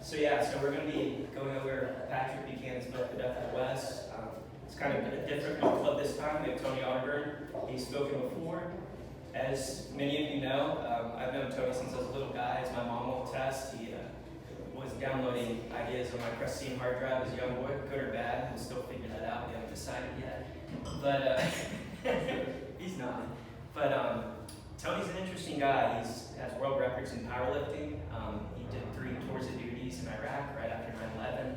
So we're going to be going over Patrick Buchanan's book, The Death of the West. It's kind of a different book club this time. We have Tony Arterburn. He's spoken before. As many of you know, I've known Tony since I was a little guy. As my mom will attest, he was downloading ideas on my Crestine hard drive as a young boy, good or bad. We'll still figure that out. We haven't decided yet. But he's not. But Tony's an interesting guy. He has world records in powerlifting. He did 3 tours of duties in Iraq right after 9/11.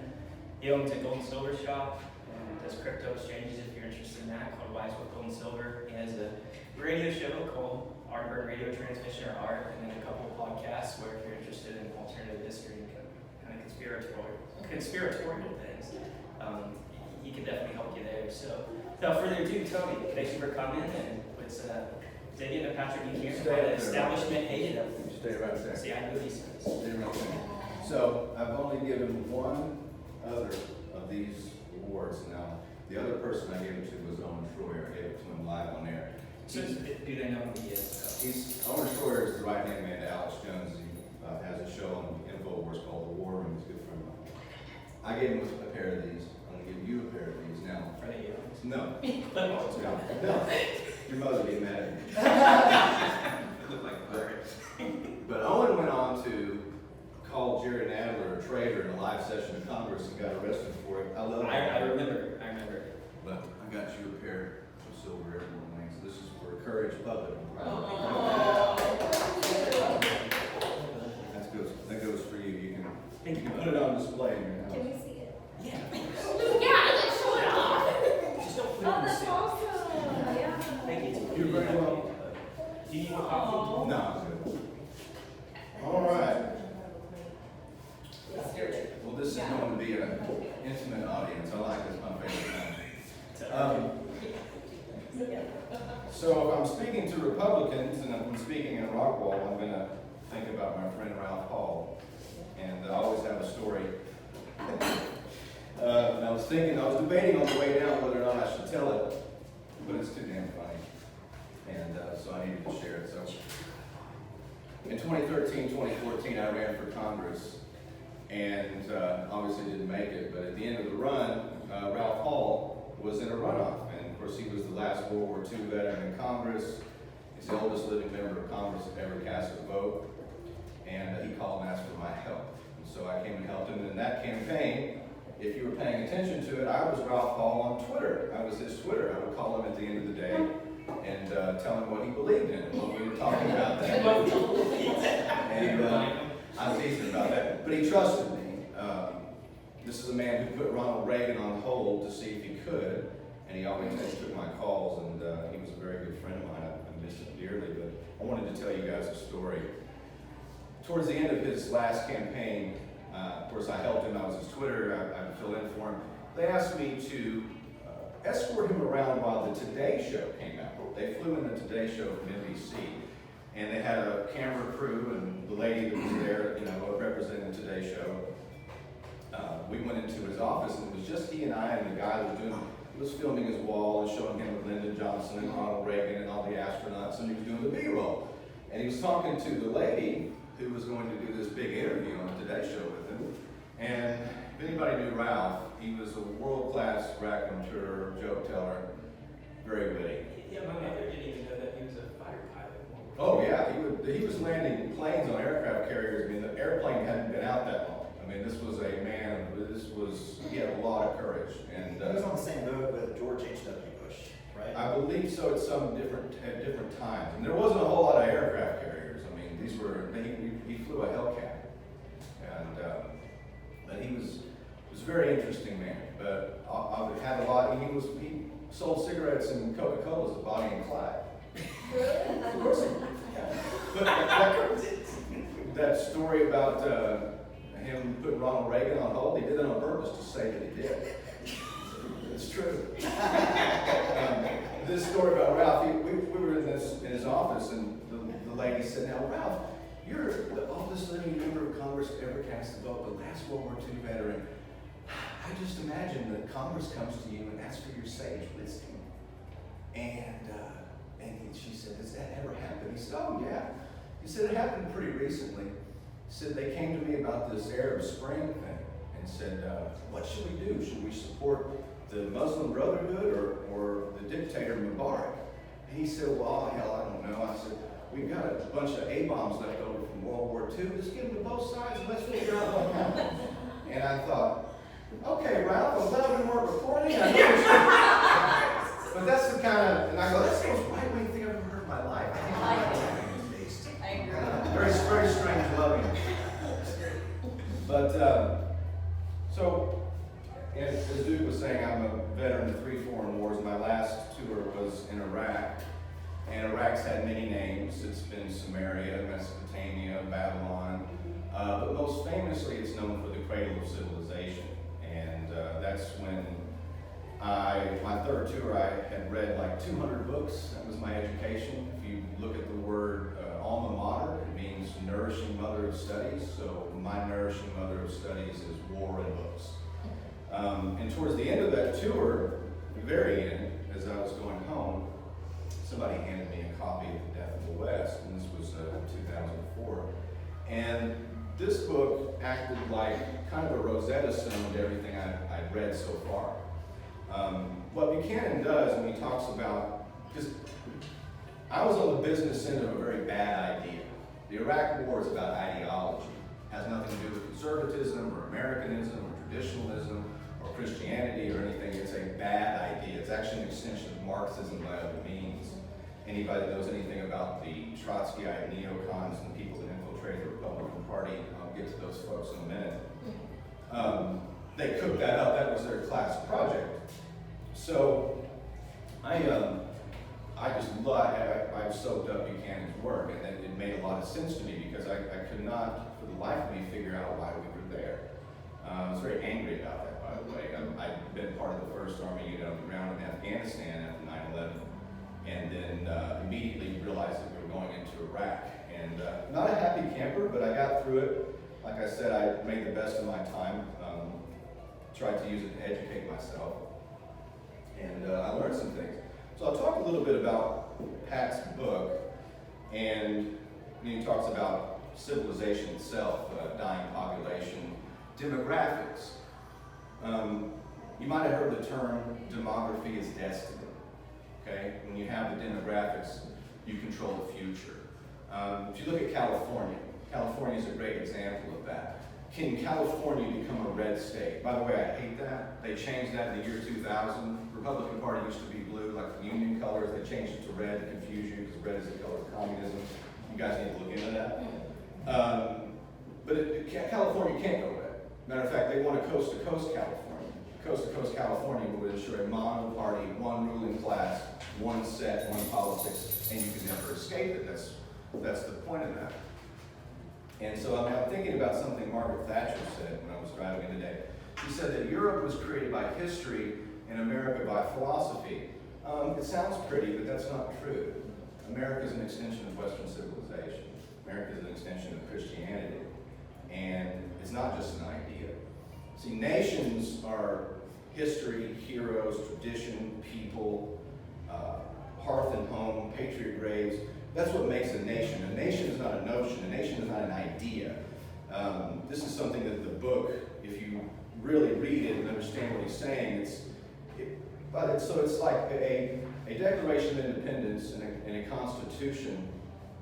He owns a gold and silver shop and does crypto exchanges if you're interested in that, called Wise with Gold and Silver. He has a radio show called Arterburn Radio Transmission or Art, and then a couple of podcasts where if you're interested in alternative history and kind of conspiratorial things, he can definitely help you there. So without further ado, Tony, thank you for coming, and let's dig into Patrick Buchanan. The establishment hated him. Stay right there. See, I knew these things. Stay right there. So I've only given one other of these awards now. The other person I gave it to was Owen Schroyer. I gave it to him live on air. So do they know who he is? Owen Schroyer is the right-hand man to Alex Jones. He has a show on InfoWars called The War Room. He's a good friend of mine. I gave him a pair of these. I'm going to give you a pair of these now. Are they yours? No. No. Your mother would be mad at me. They look like birds. But Owen went on to call Jerry Nadler a traitor in a live session in Congress and got arrested for it. I love it. I remember. But I got you a pair of silver airborne wings. This is for Courage Public. That goes for you. You can put it on display in your house. Can we see it? Yeah. Yeah, let's show it off. Just don't put it Oh, in the that's sink. awesome. Yeah. Thank you. You're very welcome. Do you need a coffee? No, I'm good. All right. Well, this is going to be an intimate audience. I like this, my favorite time. So if I'm speaking to Republicans and I'm speaking in Rockwall, I'm going to think about my friend Ralph Hall. And I always have a story. And I was debating on the way down whether or not I should tell it, but it's too damn funny. And so I needed to share it. So in 2013, 2014, I ran for Congress. And obviously didn't make it, but at the end of the run, Ralph Hall was in a runoff. And of course, he was the last World War II veteran in Congress. He's the oldest living member of Congress to ever cast a vote. And he called and asked for my help. And so I came and helped him. And in that campaign, if you were paying attention to it, I was Ralph Hall on Twitter. I was his Twitter. I would call him at the end of the day and tell him what he believed in and what we were talking about that day. And I was teasing about that, but he trusted me. This is a man who put Ronald Reagan on hold to see if he could, and he always took my calls, and he was a very good friend of mine. I miss him dearly, but I wanted to tell you guys a story. Towards the end of his last campaign, of course, I helped him. I was his Twitter. I filled in for him. They asked me to escort him around while the Today Show came out. They flew in the Today Show from NBC. And they had a camera crew, and the lady that was there, representing the Today Show. We went into his office, and it was just he and I and the guy that was filming his wall and showing him with Lyndon Johnson and Ronald Reagan and all the astronauts, and he was doing the B-roll. And he was talking to the lady who was going to do this big interview on the Today Show with him. And if anybody knew Ralph, he was a world-class raconteur, joke teller, very witty. Yeah, my mother didn't even know that he was a fighter pilot. Oh yeah, he was landing planes on aircraft carriers. I mean, the airplane hadn't been out that long. I mean, this was a man. He had a lot of courage. And he was on the same boat with George H.W. Bush, right? I believe so. At different times, and there wasn't a whole lot of aircraft carriers. I mean, he flew a Hellcat, and he was a very interesting man. But I had a lot. He sold cigarettes and Coca-Colas at Bonnie and Clyde. Of course he did. But that story about him putting Ronald Reagan on hold, he did it on purpose to say that he did. It's true. This story about Ralph, we were in his office, and the lady said, "Now, Ralph, you're the oldest living member of Congress to ever cast a vote, the last World War II veteran. I just imagine that Congress comes to you and asks for your sage wisdom." And she said, "Has that ever happened?" He said, "Oh, yeah." He said, "It happened pretty recently." said they came to me about this Arab Spring thing and said, what should we do? Should we support the Muslim Brotherhood or the dictator Mubarak? And he said, well, hell, I don't know. I said, we've got a bunch of A-bombs left over from World War II. Just give them to both sides and let's figure out what happened. And I thought, okay, Ralph, I'm glad we weren't recording. I know but that's the kind of, and I go, that's the most right-wing thing I've ever heard in my life. I agree. Very, very strange loving. But, so, as Duke was saying, I'm a veteran of 3 foreign wars. My last tour was in Iraq. And Iraq's had many names. It's been Samaria, Mesopotamia, Babylon. But most famously, it's known for the cradle of civilization. And that's when my third tour, I had read like 200 books. That was my education. If you look at the word alma mater, it means nourishing mother of studies. So my nourishing mother of studies is war and books. And towards the end of that tour, the very end, as I was going home, somebody handed me a copy of The Death of the West, and this was 2004. And this book acted like kind of a Rosetta Stone to everything I'd read so far. What Buchanan does when he talks about, because I was on the business end of a very bad idea. The Iraq War is about ideology. It has nothing to do with conservatism or Americanism or traditionalism or Christianity or anything. It's a bad idea. It's actually an extension of Marxism by other means. Anybody that knows anything about the Trotskyite neocons and people that infiltrated the Republican Party, I'll get to those folks in a minute. They cooked that up. That was their class project. So I soaked up Buchanan's work, and it made a lot of sense to me because I could not, for the life of me, figure out why we were there. I was very angry about that, by the way. I'd been part of the first Army unit on the ground in Afghanistan after 9/11, and then immediately realized that we were going into Iraq. And not a happy camper, but I got through it. Like I said, I made the best of my time. Tried to use it to educate myself. And I learned some things. So I'll talk a little bit about Pat's book. And he talks about civilization itself, dying population, demographics. You might have heard the term demography is destiny. Okay? When you have the demographics, you control the future. If you look at California, California is a great example of that. Can California become a red state? By the way, I hate that. They changed that in the year 2000. Republican Party used to be blue, like the Union colors. They changed it to red to confuse you because red is the color of communism. You guys need to look into that. But California can't go red. Matter of fact, they want a coast-to-coast California. Coast-to-coast California would ensure a mono-party, one ruling class, one set, one politics, and you can never escape it. That's the point of that. And so I'm thinking about something Margaret Thatcher said when I was driving in today. She said that Europe was created by history and America by philosophy. It sounds pretty, but that's not true. America is an extension of Western civilization. America is an extension of Christianity. And it's not just an idea. See, nations are history, heroes, tradition, people, hearth and home, patriot graves. That's what makes a nation. A nation is not a notion. A nation is not an idea. This is something that the book, if you really read it and understand what he's saying, it's like a Declaration of Independence and a Constitution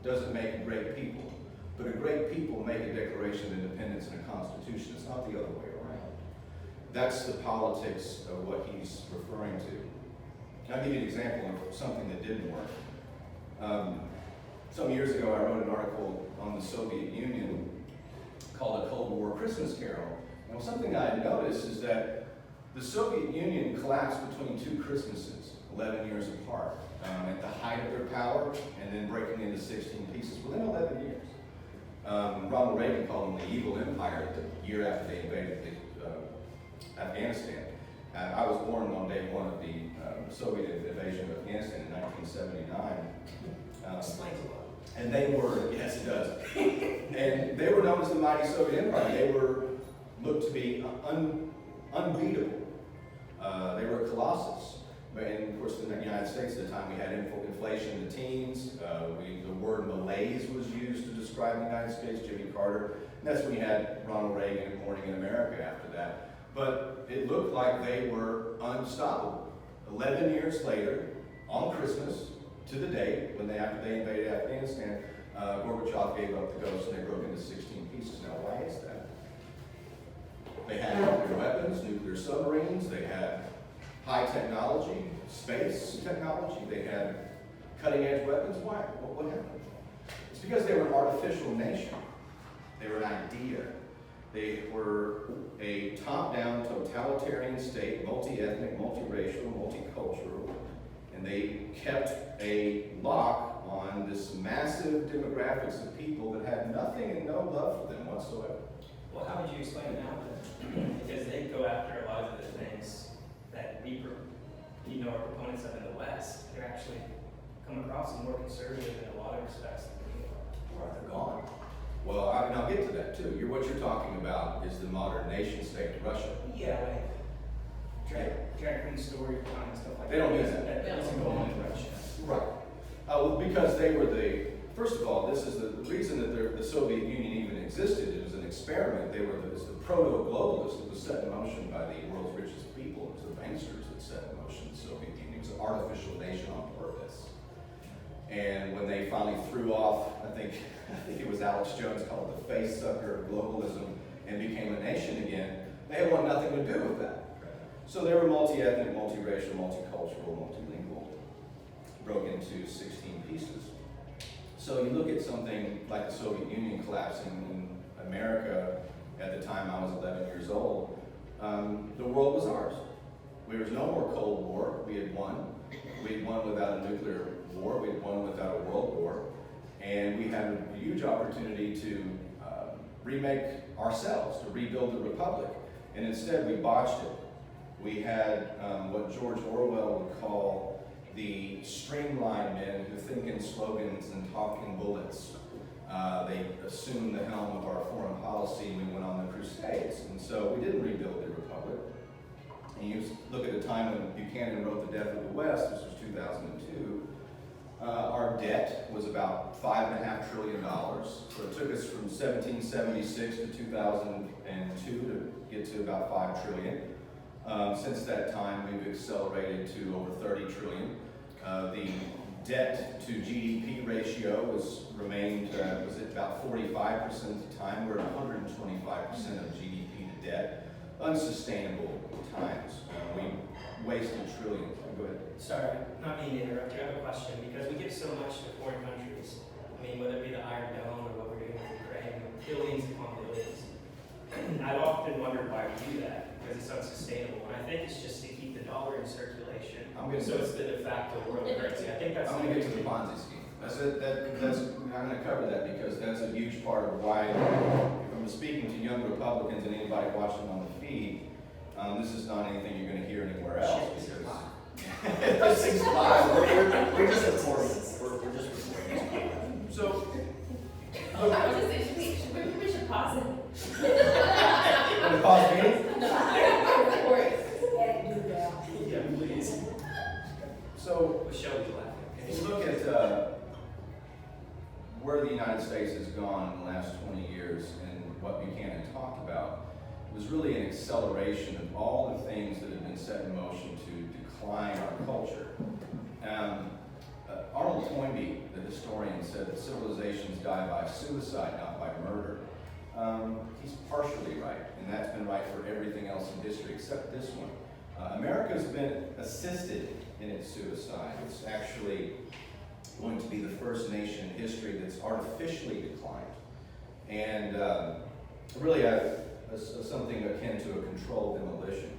doesn't make a great people. But a great people make a Declaration of Independence and a Constitution. It's not the other way around. That's the politics of what he's referring to. I'll give you an example of something that didn't work. Some years ago, I wrote an article on the Soviet Union called A Cold War Christmas Carol. Now, something I had noticed is that the Soviet Union collapsed between 2 Christmases, 11 years apart, at the height of their power, and then breaking into 16 pieces within 11 years. Ronald Reagan called them the evil empire the year after they invaded Afghanistan. I was born on day 1 of the Soviet invasion of Afghanistan in 1979. Explains a lot. And they were, yes it does, and they were known as the mighty Soviet Empire. They were looked to be unbeatable. They were a colossus. And of course, in the United States at the time, we had inflation in the teens. The word malaise was used to describe the United States. Jimmy Carter That's when you had Ronald Reagan and Morning in America after that. But it looked like they were unstoppable. 11 years later, on Christmas, to the day, after they invaded Afghanistan, Gorbachev gave up the ghost and they broke into 16 pieces. Now, why is that? They had nuclear weapons, nuclear submarines, they had high technology, space technology, they had cutting-edge weapons. Why? What happened? It's because they were an artificial nation. They were an idea. They were a top-down totalitarian state, multi-ethnic, multiracial, multicultural, and they kept a lock on this massive demographics of people that had nothing and no love for them whatsoever. Well, how would you explain it now then? Because they go after a lot of the things that we, are proponents of in the West. They're actually come across as more conservative in a lot of respects than we are. Right, they're gone. Well, I'll get to that too. What you're talking about is the modern nation state, Russia. Yeah, like drag queen story time and stuff like that. They don't do that. That doesn't go on in Russia. Right. Well, because they were first of all, this is the reason that the Soviet Union even existed. It was an experiment. It was the proto-globalists that was set in motion by the world's richest people. It was the banksters that set in motion the Soviet Union. It was an artificial nation on purpose. And when they finally threw off, I think it was Alex Jones called it the face sucker of globalism and became a nation again, they had want nothing to do with that. So they were multi-ethnic, multiracial, multicultural, multilingual, broke into 16 pieces. So you look at something like the Soviet Union collapsing in America at the time I was 11 years old, the world was ours. There was no more Cold War. We had won. We had won without a nuclear war. We had won without a world war. And we had a huge opportunity to remake ourselves, to rebuild the republic. And instead, we botched it. We had what George Orwell would call the streamlined men who think in slogans and talk in bullets. They assumed the helm of our foreign policy and we went on the crusades. And so we didn't rebuild the republic. And you look at the time when Buchanan wrote The Death of the West, this was 2002, our debt was about $5.5 trillion. So it took us from 1776 to 2002 to get to about $5 trillion. Since that time, we've accelerated to over 30 trillion. The debt to GDP ratio was at about 45% at the time. We're at 125% of GDP to debt. Unsustainable times. We wasted trillions. Go ahead. Sorry, not meaning to interrupt you. I have a question because we give so much to foreign countries. I mean, whether it be the Iron Dome or what we're doing with Ukraine, billions upon billions. I've often wondered why we do that because it's unsustainable. And I think it's just to keep the dollar in circulation. So it's the de facto world currency. I think that's. I'm going to get to the Ponzi scheme. I'm going to cover that because that's a huge part of why, if I'm speaking to young Republicans and anybody watching on the feed, this is not anything you're going to hear anywhere else. This is live. We're just recording. We're just recording. So, I was just saying, we should pause it. want to pause the meeting? Yeah, please. So, Shelby's laughing. if you look at where the United States has gone in the last 20 years and what Buchanan talked about, it was really an acceleration of all the things that have been set in motion to decline our culture. Arnold Toynbee, the historian, said that civilizations die by suicide, not by murder. He's partially right, and that's been right for everything else in history except this one. America's been assisted in its suicide. It's actually going to be the first nation in history that's artificially declined. And really something akin to a controlled demolition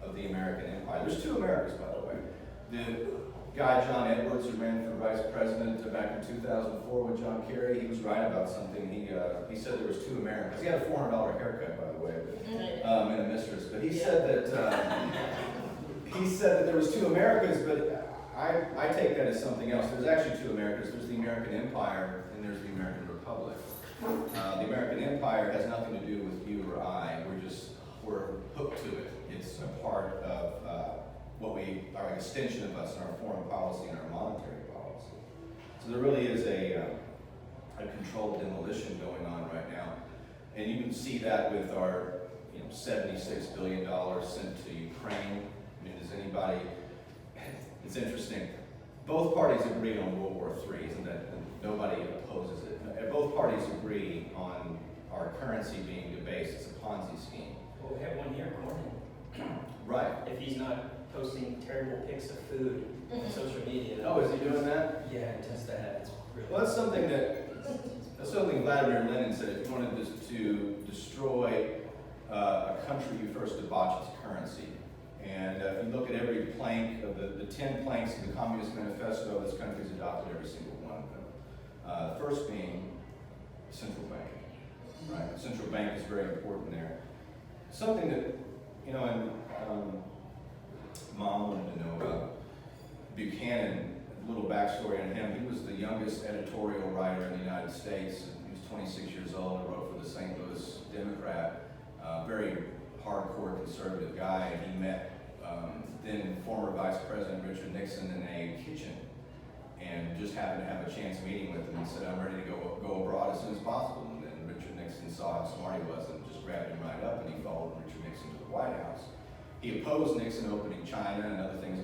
of the American empire. There's two Americas, by the way. The guy, John Edwards, who ran for vice president back in 2004 with John Kerry, he was right about something. He said there was two Americas. He had a $400 haircut, by the way, and a mistress. But he said that there was two Americas, but I take that as something else. There's actually two Americas. There's the American Empire and there's the American Republic. The American Empire has nothing to do with you or I. We're hooked to it. It's a part of our extension of us in our foreign policy and our monetary policy. So there really is a controlled demolition going on right now. And you can see that with our, $76 billion sent to Ukraine. I mean, does anybody, it's interesting. Both parties agree on World War III, isn't that? Nobody opposes it. Both parties agree on our currency being debased. It's a Ponzi scheme. Well, we have one here, Gordon. Right. If he's not posting terrible pics of food on social media. Oh, is he doing that? Yeah, he tends to have. It's really. Well, that's something Vladimir Lenin said. If you wanted to destroy a country, you first debauch its currency. And if you look at every plank of the 10 planks of the Communist Manifesto, this country's adopted every single one of them. First being central bank, right? The central bank is very important there. Something that, and Mom wanted to know about Buchanan, a little backstory on him. He was the youngest editorial writer in the United States. He was 26 years old and wrote for the St. Louis Democrat, very hardcore conservative guy, and he met then former Vice President Richard Nixon in a kitchen and just happened to have a chance meeting with him and said, I'm ready to go abroad as soon as possible. And then Richard Nixon saw how smart he was and just grabbed him right up, and he followed Richard Nixon to the White House. He opposed Nixon opening China and other things.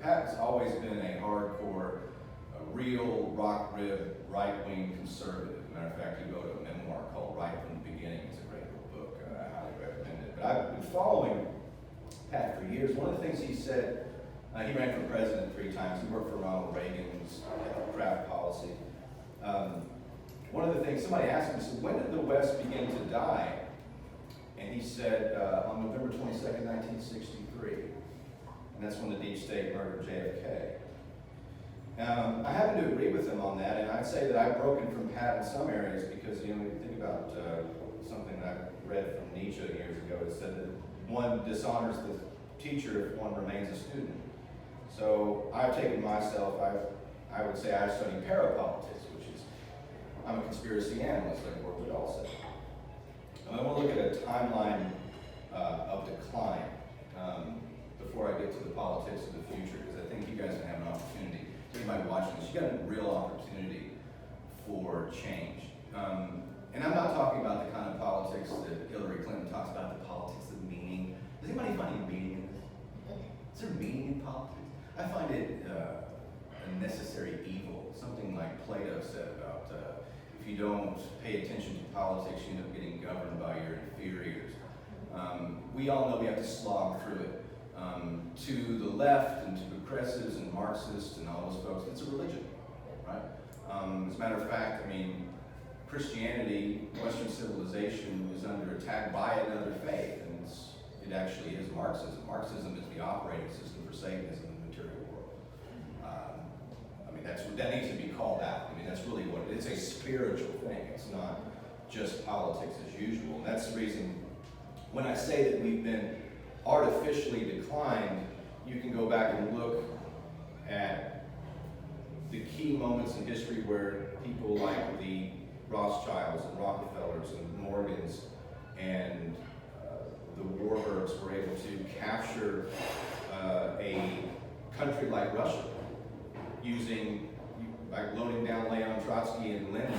Pat's always been a hardcore, real rock-rib, right-wing conservative. Matter of fact, he wrote a memoir called Right from the Beginning. It's a great little book. I highly recommend it. But I've been following Pat for years. One of the things he said, he ran for president 3 times. He worked for Ronald Reagan's craft policy. One of the things, somebody asked him, he said, when did the West begin to die? And he said, on November 22nd, 1963. And that's when the deep state murdered JFK. I happen to agree with him on that, and I'd say that I've broken from Pat in some areas because, when you think about something that I read from Nietzsche years ago, it said that one dishonors the teacher if one remains a student. So I've taken myself, I would say I study parapolitics, which is, I'm a conspiracy analyst, like Gordon would all say. And I want to look at a timeline of decline before I get to the politics of the future, because I think you guys have an opportunity. Anybody watching this, you got a real opportunity for change. And I'm not talking about the kind of politics that Hillary Clinton talks about, the politics of meaning. Does anybody find any meaning in this? Is there meaning in politics? I find it a necessary evil, something like Plato said about if you don't pay attention to politics, you end up getting governed by your inferiors. We all know we have to slog through it. To the left and to progressives and Marxists and all those folks, it's a religion, right? As a matter of fact, Christianity, Western civilization is under attack by another faith, and it actually is Marxism. Marxism is the operating system for Satanism in the material world. That needs to be called out. That's really what it is. It's a spiritual thing. It's not just politics as usual. And that's the reason when I say that we've been artificially declined, you can go back and look at the key moments in history where people like the Rothschilds and Rockefellers and Morgans and the Warburgs were able to capture a country like Russia by loading down Leon Trotsky and Lenin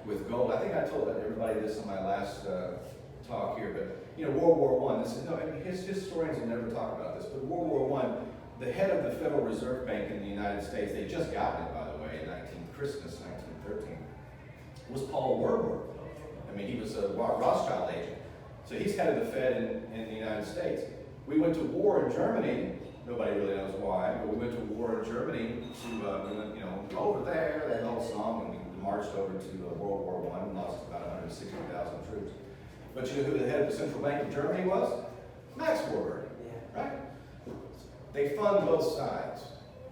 with gold. I think I told everybody this in my last talk here, but World War I, historians will never talk about this, but World War I, the head of the Federal Reserve Bank in the United States, they just gotten it, by the way, Christmas 1913, was Paul Warburg. He was a Rothschild agent. So he's head of the Fed in the United States. We went to war in Germany. Nobody really knows why, but we went to war in Germany to, over there, that whole song, and we marched over to World War I and lost about 160,000 troops. But you know who the head of the Central Bank of Germany was? Max Warburg, right? They fund both sides.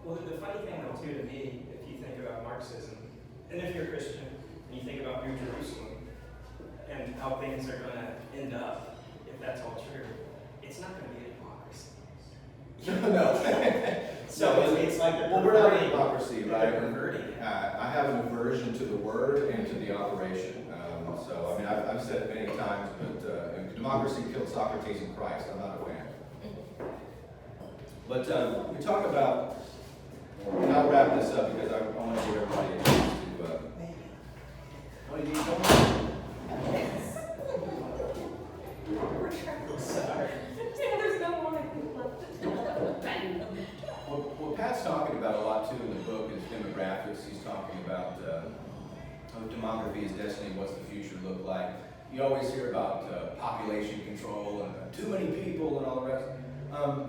Well, the funny thing though too to me, if you think about Marxism, and if you're Christian, and you think about New Jerusalem, and how things are going to end up, if that's all true, it's not going to be a democracy. No. So it's like we're not a democracy, right? Converting. I have an aversion to the word and to the operation. I've said it many times, but democracy killed Socrates and Christ. I'm not a fan. But we talk about, and I'll wrap this up because I want to give everybody a chance to. Oh, you need someone? lot to in the book is demographics. He's talking about demography is destiny, what's the future look like. You always hear about population control and too many people and all the rest.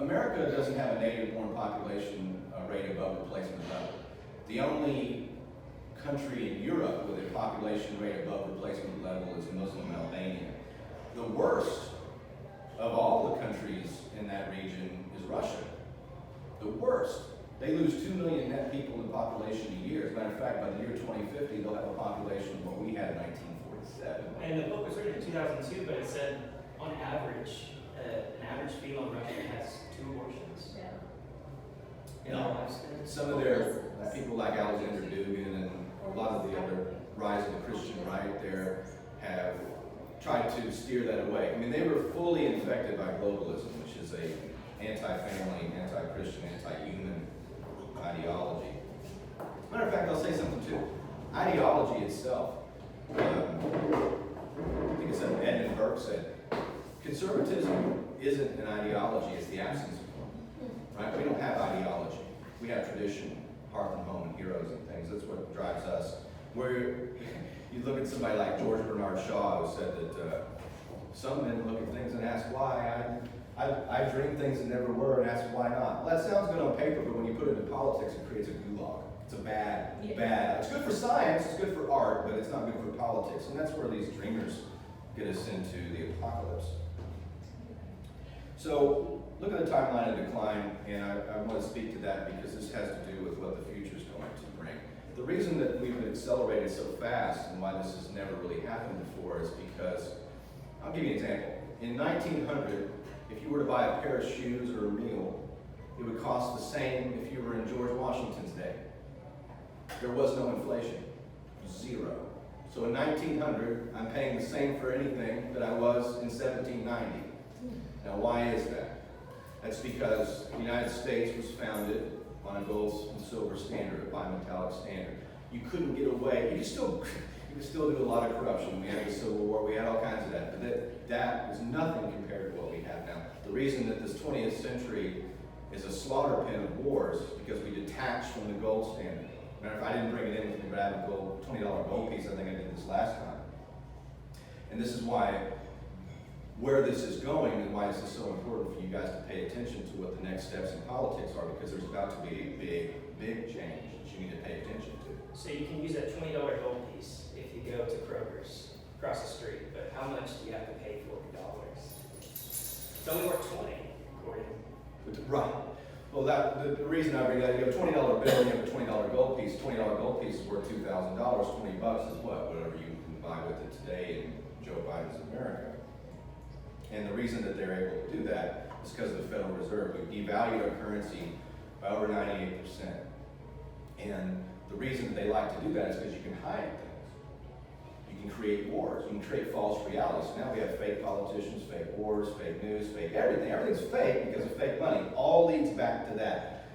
America doesn't have a native-born population rate above replacement level. The only country in Europe with a population rate above replacement level is Muslim Albania. The worst of all the countries in that region is Russia. The worst. They lose 2 million net people in population a year. As a matter of fact, by the year 2050, they'll have a population of what we had in 1947. And the book was written in 2002, but it said on average, an average female Russian has 2 abortions in their lifespan. Some of their people like Alexander Dugin and a lot of the other rise of the Christian right there have tried to steer that away. I mean, they were fully infected by globalism, which is a anti-family, anti-Christian, anti-human ideology. Matter of fact, I'll say something too. Ideology itself, I think it's something Edmund Burke said, conservatism isn't an ideology, it's the absence of one. Right? We don't have ideology. We have tradition, hearth and home, and heroes and things. That's what drives us. Where you look at somebody like George Bernard Shaw, who said that some men look at things and ask why. I dream things that never were and ask why not. Well, that sounds good on paper, but when you put it in politics, it creates a gulag. It's a bad. It's good for science, it's good for art, but it's not good for politics. And that's where these dreamers get us into the apocalypse. So, look at the timeline of decline, and I want to speak to that because this has to do with what the future is going to bring. The reason that we've accelerated so fast and why this has never really happened before is because, I'll give you an example. In 1900, if you were to buy a pair of shoes or a meal, it would cost the same if you were in George Washington's day. There was no inflation, 0. So in 1900, I'm paying the same for anything that I was in 1790. Now, why is that? That's because the United States was founded on a gold and silver standard, a bimetallic standard. You couldn't get away. You could still do a lot of corruption. We had the Civil War. We had all kinds of that. But that was nothing compared to what we have now. The reason that this 20th century is a slaughter pen of wars is because we detached from the gold standard. Matter of fact, I didn't bring it in with me, but I have a $20 gold piece. I think I did this last time. And this is where this is going and why this is so important for you guys to pay attention to what the next steps in politics are, because there's about to be a big change that you need to pay attention to. So you can use that $20 gold piece if you go to Kroger's across the street, but how much do you have to pay for in dollars? It's only worth 20, according to... Right. Well, the reason I bring that, you have a $20 bill and you have a $20 gold piece. $20 gold piece is worth $2,000. $20 is what? Whatever you can buy with it today in Joe Biden's America. And the reason that they're able to do that is because of the Federal Reserve. We've devalued our currency by over 98%. And the reason that they like to do that is because you can hide things. You can create wars. You can create false realities. So now we have fake politicians, fake wars, fake news, fake everything. Everything's fake because of fake money. All leads back to that.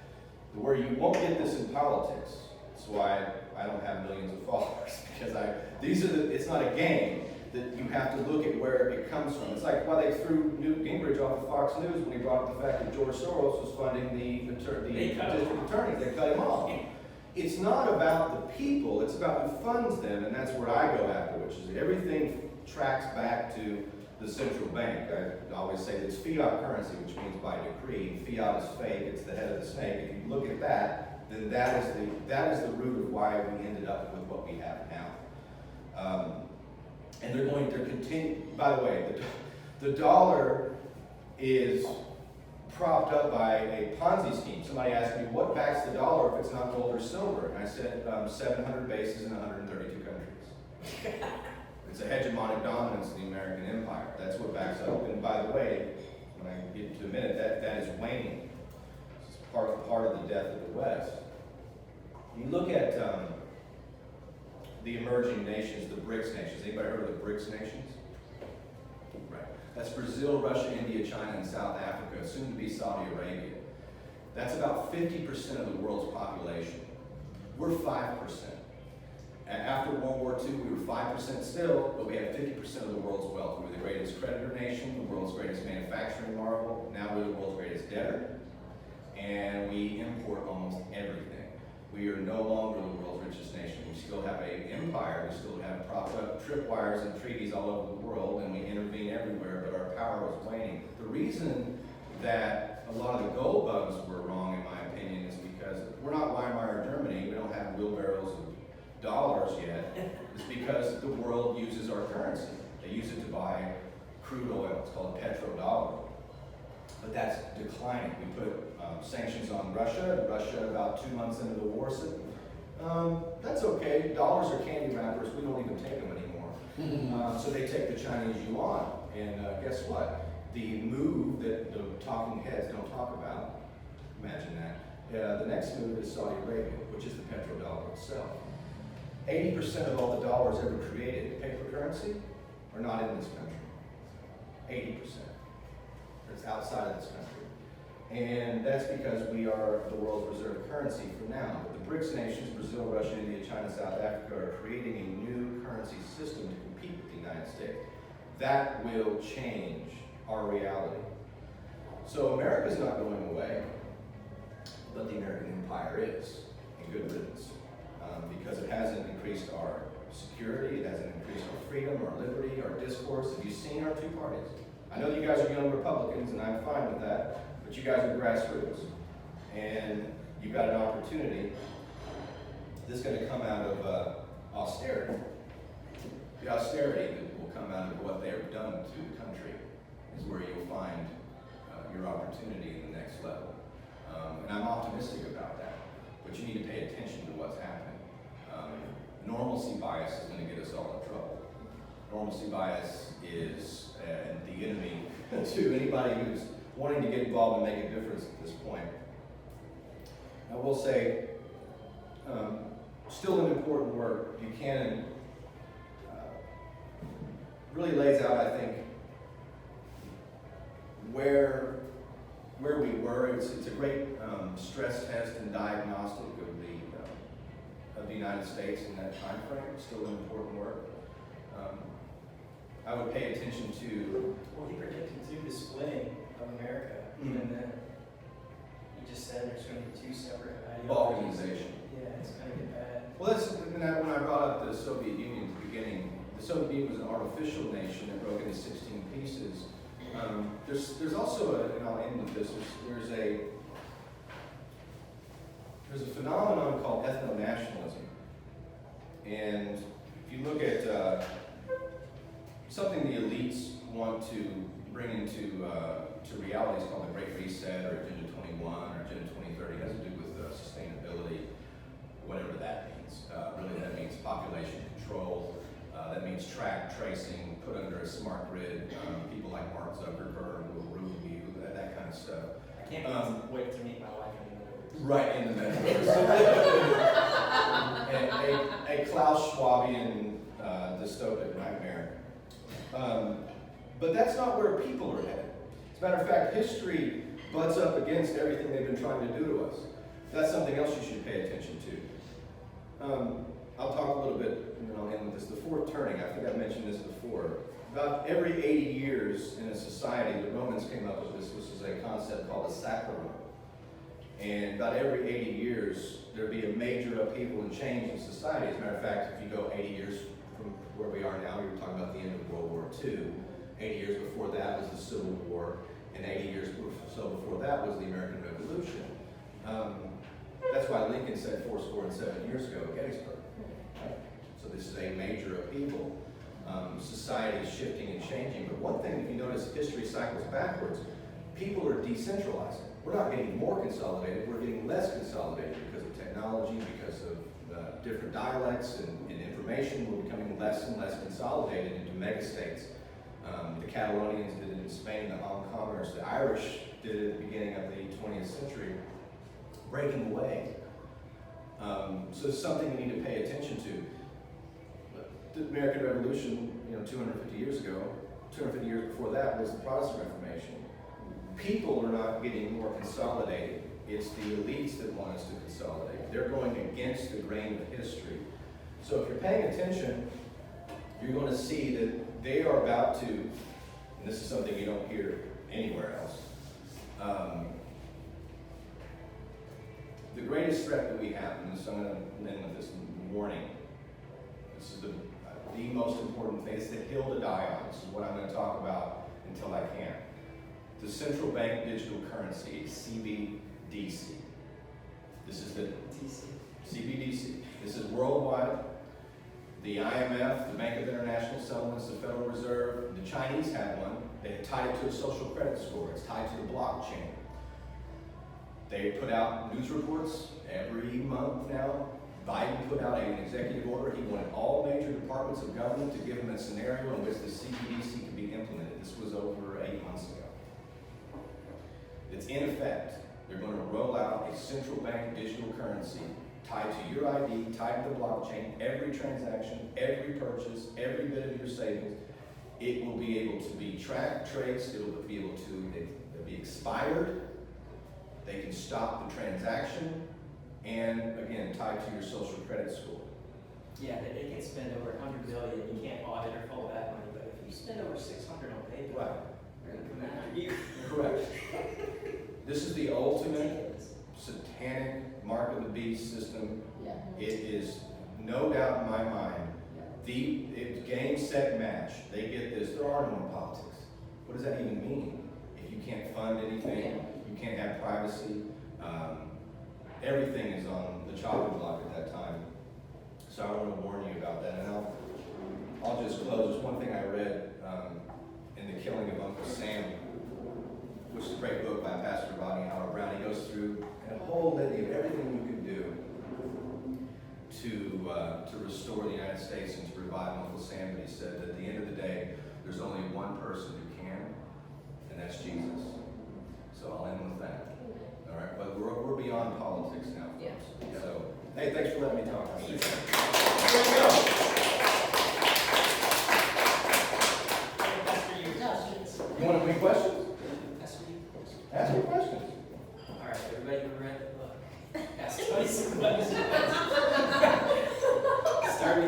Where you won't get this in politics. That's why I don't have millions of followers. Because it's not a game. That you have to look at where it comes from. It's like why they threw Newt Gingrich off of Fox News when he brought up the fact that George Soros was funding the district attorneys. They cut him off. It's not about the people, it's about who funds them, and that's where I go after, which is everything tracks back to the central bank. I always say that it's fiat currency, which means by decree. Fiat is fake, it's the head of the snake. If you look at that, then that is the root of why we ended up with what we have now. And they're going to continue, by the way, the dollar is propped up by a Ponzi scheme. Somebody asked me, what backs the dollar if it's not gold or silver? And I said, 700 bases in 132 countries. It's a hegemonic dominance of the American empire. That's what backs up. And by the way, when I get into a minute, that is waning. It's part of the death of the West. You look at the emerging nations, the BRICS nations. Anybody heard of the BRICS nations? Right. That's Brazil, Russia, India, China, and South Africa, soon to be Saudi Arabia. That's about 50% of the world's population. We're 5%. After World War II, we were 5% still, but we had 50% of the world's wealth. We were the greatest creditor nation, the world's greatest manufacturing marvel. Now we're the world's greatest debtor, and we import almost everything. We are no longer the world's richest nation. We still have an empire. We still have propped up tripwires and treaties all over the world, and we intervene everywhere, but our power is waning. The reason that a lot of the gold bugs were wrong, in my opinion, is because we're not Weimar Germany. We don't have wheelbarrows of dollars yet. It's because the world uses our currency. They use it to buy crude oil. It's called a petrodollar. But that's declining. We put sanctions on Russia. Russia, about 2 months into the war, said, that's okay. Dollars are candy wrappers. We don't even take them anymore. So they take the Chinese yuan. And guess what? The move that the talking heads don't talk about, imagine that, the next move is Saudi Arabia, which is the petrodollar itself. 80% of all the dollars ever created, paper currency, are not in this country. 80%. It's outside of this country. And that's because we are the world's reserve currency for now. But the BRICS nations, Brazil, Russia, India, China, South Africa, are creating a new currency system to compete with the United States. That will change our reality. So America's not going away, but the American empire is, and good riddance. Because it hasn't increased our security, it hasn't increased our freedom, our liberty, our discourse. Have you seen our two parties? I know you guys are young Republicans, and I'm fine with that, but you guys are grassroots. And you've got an opportunity. This is going to come out of austerity. The austerity that will come out of what they have done to the country is where you'll find your opportunity in the next level. And I'm optimistic about that, but you need to pay attention to what's happening. Normalcy bias is going to get us all in trouble. Normalcy bias is the enemy to anybody who's wanting to get involved and make a difference at this point. I will say, still an important work. Buchanan really lays out, I think, where we were. It's a great stress test and diagnostic of the United States in that time frame. Still an important work. I would pay attention to. Well, he predicted the splitting of America, even then. He just said there's going to be two separate ideologies. Balkanization. Yeah, it's going to get bad. Well, that's when I brought up the Soviet Union at the beginning. The Soviet Union was an artificial nation that broke into 16 pieces. There's also and I'll end with this. There's a phenomenon called ethno-nationalism, and if you look at something the elites want to bring into to reality is called the Great Reset or Agenda 21 or Agenda 2030. It has to do with sustainability, whatever that means. Really, that means population control. That means track tracing, put under a smart grid. People like Mark Zuckerberg will rule you, that kind of stuff. I can't wait to meet my wife in the middle. Right in the metaverse. a Klaus Schwabian dystopic nightmare. But that's not where people are headed. As a matter of fact, history butts up against everything they've been trying to do to us. That's something else you should pay attention to. I'll talk a little bit, and then I'll end with this. The fourth turning, I think I mentioned this before. About every 80 years in a society, the Romans came up with this. This is a concept called a saccharum. And about every 80 years, there'd be a major upheaval and change in society. As a matter of fact, if you go 80 years from where we are now, we were talking about the end of World War II. 80 years before that was the Civil War, and 80 years or so before that was the American Revolution. That's why Lincoln said 7 years ago at Gettysburg. Right? So this is a major upheaval. Society is shifting and changing. But one thing, if you notice, history cycles backwards. People are decentralizing. We're not getting more consolidated, we're getting less consolidated because of technology, because of different dialects and information. We're becoming less and less consolidated into megastates. The Catalonians did it in Spain, the Hong Kongers, the Irish did it at the beginning of the 20th century, breaking away. So it's something we need to pay attention to. The American Revolution, 250 years ago, 250 years before that was the Protestant Reformation. People are not getting more consolidated. It's the elites that want us to consolidate. They're going against the grain of history. So if you're paying attention, you're going to see that they are about to, and this is something you don't hear anywhere else, The greatest threat that we have, and so I'm going to end with this warning. This is the most important thing. It's the hill to die on. This is what I'm going to talk about until I can. The central bank digital currency, CBDC. This is the CBDC. This is worldwide. The IMF, the Bank of International Settlements, the Federal Reserve, the Chinese have one. They tied it to a social credit score. It's tied to the blockchain. They put out news reports every month now. Biden put out an executive order. He wanted all major departments of government to give him a scenario in which the CBDC could be implemented. This was over 8 months ago. It's in effect. They're going to roll out a central bank digital currency tied to your ID, tied to the blockchain, every transaction, every purchase, every bit of your savings. It will be able to be tracked, traced, it will be able to be expired. They can stop the transaction, and again, tied to your social credit score. Yeah, they can spend over 100 billion. You can't audit or follow that money, but if you spend over 600 on PayPal, Right. they're going to come after you. Correct. This is the ultimate satanic mark of the beast system. Yeah. It is no doubt in my mind. It's game, set, match. They get this. There are no more politics. What does that even mean? If you can't fund anything, you can't have privacy. Everything is on the chopping block at that time. So I want to warn you about that. And I'll just close. There's one thing I read in The Killing of Uncle Sam, which is a great book by Pastor Rodney Howard-Browne. He goes through a whole litany of everything you can do to restore the United States and to revive Uncle Sam. But he said that at the end of the day, there's only one person who can, and that's Jesus. So I'll end with that. All right, but we're beyond politics now. Yeah. So, hey, thanks for letting me talk. I appreciate it. Here we go. You want to make questions? That's for you. Ask me questions. All right, everybody, read the book. Ask Tony some questions.